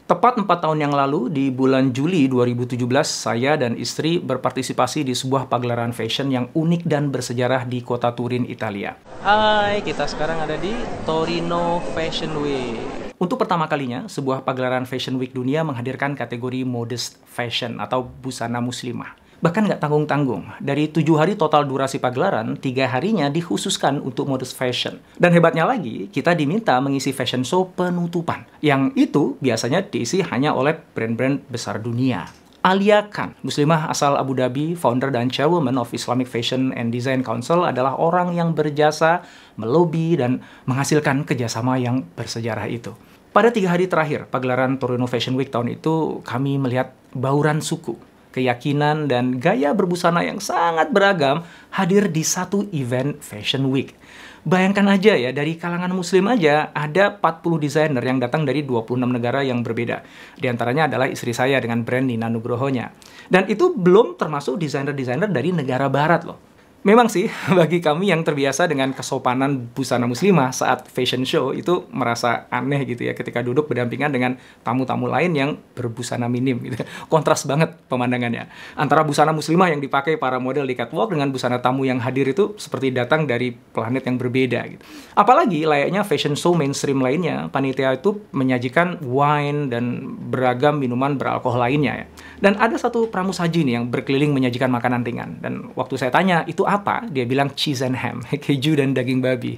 Tepat 4 tahun yang lalu, di bulan Juli 2017, saya dan istri berpartisipasi di sebuah pagelaran fashion yang unik dan bersejarah di kota Turin, Italia. Hai, kita sekarang ada di Torino Fashion Week. Untuk pertama kalinya, sebuah pagelaran Fashion Week dunia menghadirkan kategori modest fashion atau busana muslimah. Bahkan nggak tanggung-tanggung, dari 7 hari total durasi pagelaran, 3 harinya dikhususkan untuk modest fashion. Dan hebatnya lagi, kita diminta mengisi fashion show penutupan, yang itu biasanya diisi hanya oleh brand-brand besar dunia. Alia Khan, muslimah asal Abu Dhabi, founder dan chairwoman of Islamic Fashion and Design Council, adalah orang yang berjasa, melobi, dan menghasilkan kerjasama yang bersejarah itu. Pada 3 hari terakhir pagelaran Torino Fashion Week tahun itu, kami melihat bauran suku, keyakinan, dan gaya berbusana yang sangat beragam hadir di satu event Fashion Week. Bayangkan aja ya, dari kalangan muslim aja ada 40 desainer yang datang dari 26 negara yang berbeda. Di antaranya adalah istri saya dengan brand Nina Nugrohonya. Dan itu belum termasuk desainer-desainer dari negara barat loh. Memang sih, bagi kami yang terbiasa dengan kesopanan busana muslimah saat fashion show itu merasa aneh gitu ya ketika duduk berdampingan dengan tamu-tamu lain yang berbusana minim gitu. Kontras banget pemandangannya. Antara busana muslimah yang dipakai para model di catwalk dengan busana tamu yang hadir itu seperti datang dari planet yang berbeda gitu. Apalagi layaknya fashion show mainstream lainnya, panitia itu menyajikan wine dan beragam minuman beralkohol lainnya ya. Dan ada satu pramusaji nih yang berkeliling menyajikan makanan ringan. Dan waktu saya tanya, itu apa? Dia bilang cheese and ham, keju dan daging babi.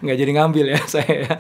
Nggak jadi ngambil ya saya ya.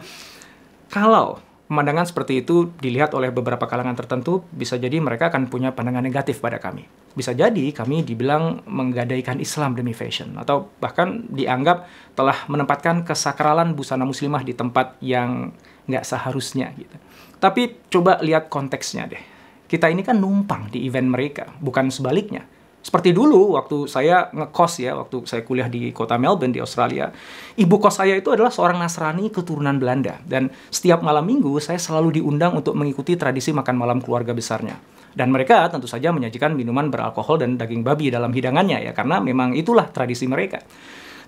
Kalau pemandangan seperti itu dilihat oleh beberapa kalangan tertentu, bisa jadi mereka akan punya pandangan negatif pada kami. Bisa jadi kami dibilang menggadaikan Islam demi fashion, atau bahkan dianggap telah menempatkan kesakralan busana muslimah di tempat yang nggak seharusnya gitu. Tapi coba lihat konteksnya deh. Kita ini kan numpang di event mereka, bukan sebaliknya. Seperti dulu waktu saya ngekos ya, waktu saya kuliah di kota Melbourne di Australia, ibu kos saya itu adalah seorang Nasrani keturunan Belanda. Dan setiap malam minggu saya selalu diundang untuk mengikuti tradisi makan malam keluarga besarnya. Dan mereka tentu saja menyajikan minuman beralkohol dan daging babi dalam hidangannya ya, karena memang itulah tradisi mereka.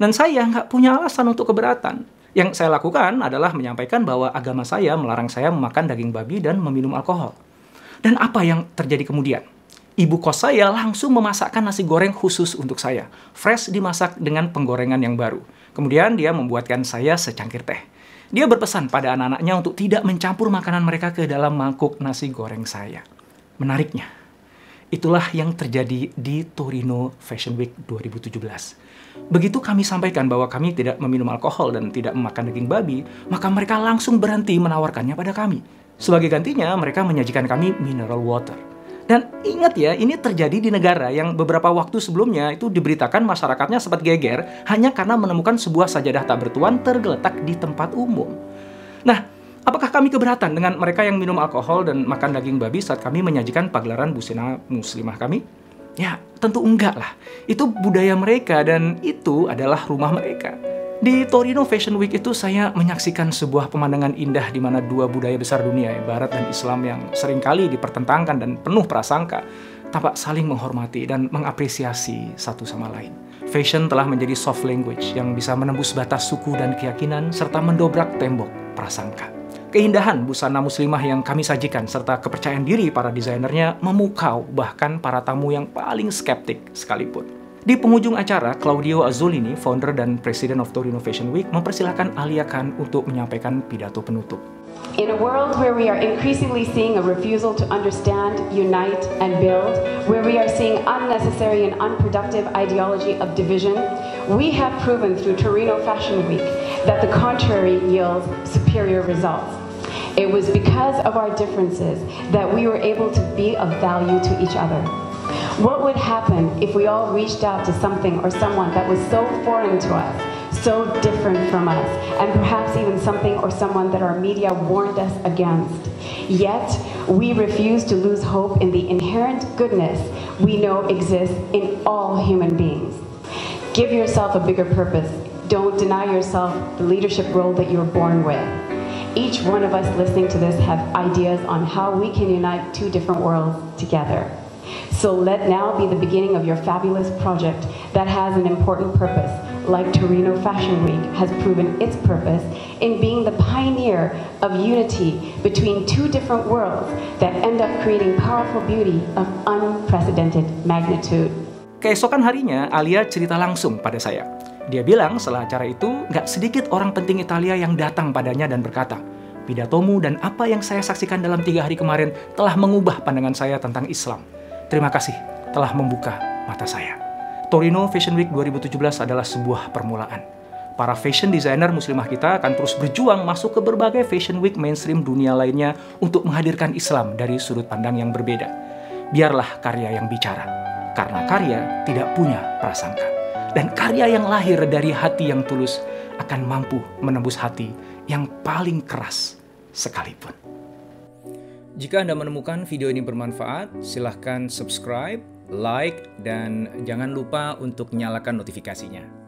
Dan saya nggak punya alasan untuk keberatan. Yang saya lakukan adalah menyampaikan bahwa agama saya melarang saya memakan daging babi dan meminum alkohol. Dan apa yang terjadi kemudian? Ibu kos saya langsung memasakkan nasi goreng khusus untuk saya. Fresh dimasak dengan penggorengan yang baru. Kemudian dia membuatkan saya secangkir teh. Dia berpesan pada anak-anaknya untuk tidak mencampur makanan mereka ke dalam mangkuk nasi goreng saya. Menariknya, itulah yang terjadi di Torino Fashion Week 2017. Begitu kami sampaikan bahwa kami tidak meminum alkohol dan tidak memakan daging babi, maka mereka langsung berhenti menawarkannya pada kami. Sebagai gantinya, mereka menyajikan kami mineral water. Dan ingat ya, ini terjadi di negara yang beberapa waktu sebelumnya itu diberitakan masyarakatnya sempat geger hanya karena menemukan sebuah sajadah tak bertuan tergeletak di tempat umum. Nah, apakah kami keberatan dengan mereka yang minum alkohol dan makan daging babi saat kami menyajikan pagelaran busana muslimah kami? Ya, tentu enggak lah. Itu budaya mereka dan itu adalah rumah mereka. Di Torino Fashion Week itu saya menyaksikan sebuah pemandangan indah di mana dua budaya besar dunia, ya, Barat dan Islam yang seringkali dipertentangkan dan penuh prasangka, tampak saling menghormati dan mengapresiasi satu sama lain. Fashion telah menjadi soft language yang bisa menembus batas suku dan keyakinan serta mendobrak tembok prasangka. Keindahan busana muslimah yang kami sajikan serta kepercayaan diri para desainernya memukau bahkan para tamu yang paling skeptik sekalipun. Di penghujung acara, Claudio Azzolini, founder dan presiden of Torino Fashion Week, mempersilahkan Alia Khan untuk menyampaikan pidato penutup. In a world where we are increasingly seeing a refusal to understand, unite, and build, where we are seeing unnecessary and unproductive ideology of division, we have proven through Torino Fashion Week that the contrary yields superior results. It was because of our differences that we were able to be of value to each other. What would happen if we all reached out to something or someone that was so foreign to us, so different from us, and perhaps even something or someone that our media warned us against? Yet, we refuse to lose hope in the inherent goodness we know exists in all human beings. Give yourself a bigger purpose. Don't deny yourself the leadership role that you were born with. Each one of us listening to this have ideas on how we can unite two different worlds together. So let now be the beginning of your fabulous project that has an important purpose, like Torino Fashion Week has proven its purpose in being the pioneer of unity between two different worlds that end up creating powerful beauty of unprecedented magnitude. Keesokan harinya, Alia cerita langsung pada saya. Dia bilang setelah acara itu, nggak sedikit orang penting Italia yang datang padanya dan berkata, "Pidatomu dan apa yang saya saksikan dalam 3 hari kemarin telah mengubah pandangan saya tentang Islam. Terima kasih telah membuka mata saya." Torino Fashion Week 2017 adalah sebuah permulaan. Para fashion designer muslimah kita akan terus berjuang masuk ke berbagai fashion week mainstream dunia lainnya untuk menghadirkan Islam dari sudut pandang yang berbeda. Biarlah karya yang bicara, karena karya tidak punya prasangka. Dan karya yang lahir dari hati yang tulus akan mampu menembus hati yang paling keras sekalipun. Jika Anda menemukan video ini bermanfaat, silahkan subscribe, like, dan jangan lupa untuk nyalakan notifikasinya.